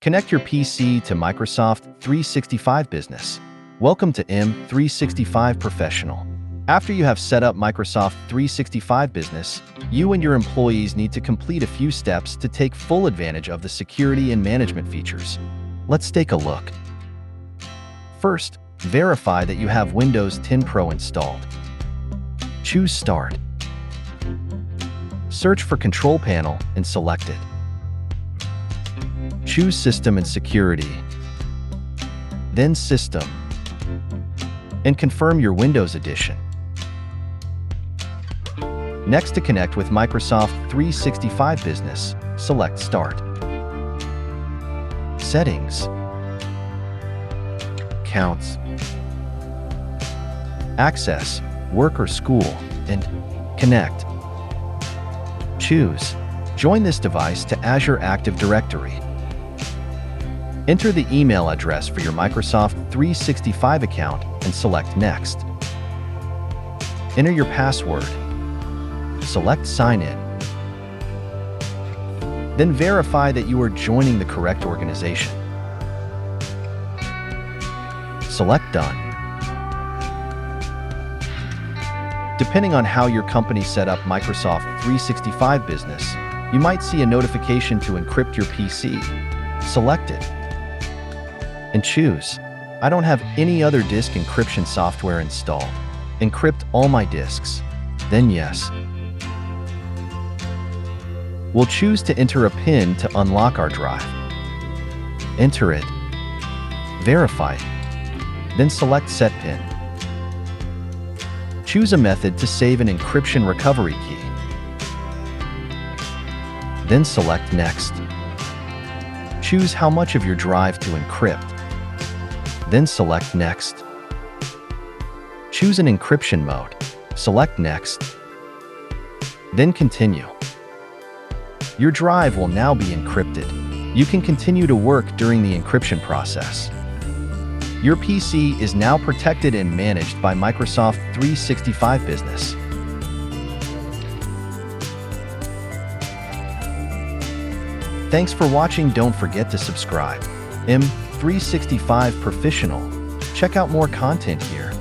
Connect your PC to Microsoft 365 Business. Welcome to M365 Professional. After you have set up Microsoft 365 Business, you and your employees need to complete a few steps to take full advantage of the security and management features. Let's take a look. First, verify that you have Windows 10 Pro installed. Choose Start. Search for Control Panel and select it. Choose System and Security, then System, and confirm your Windows edition. Next, to connect with Microsoft 365 Business, select Start. Settings, Accounts, Access, Work or School, and Connect. Choose Join this device to Azure Active Directory. Enter the email address for your Microsoft 365 account and select Next. Enter your password. Select Sign In. Then verify that you are joining the correct organization. Select Done. Depending on how your company set up Microsoft 365 Business, you might see a notification to encrypt your PC. Select it and choose, I don't have any other disk encryption software installed. Encrypt all my disks. Then Yes. We'll choose to enter a PIN to unlock our drive. Enter it. Verify it. Then select Set PIN. Choose a method to save an encryption recovery key. Then select Next. Choose how much of your drive to encrypt. Then select Next. Choose an encryption mode. Select Next. Then Continue. Your drive will now be encrypted. You can continue to work during the encryption process. Your PC is now protected and managed by Microsoft 365 Business. Thanks for watching. Don't forget to subscribe. M365 Professional. Check out more content here.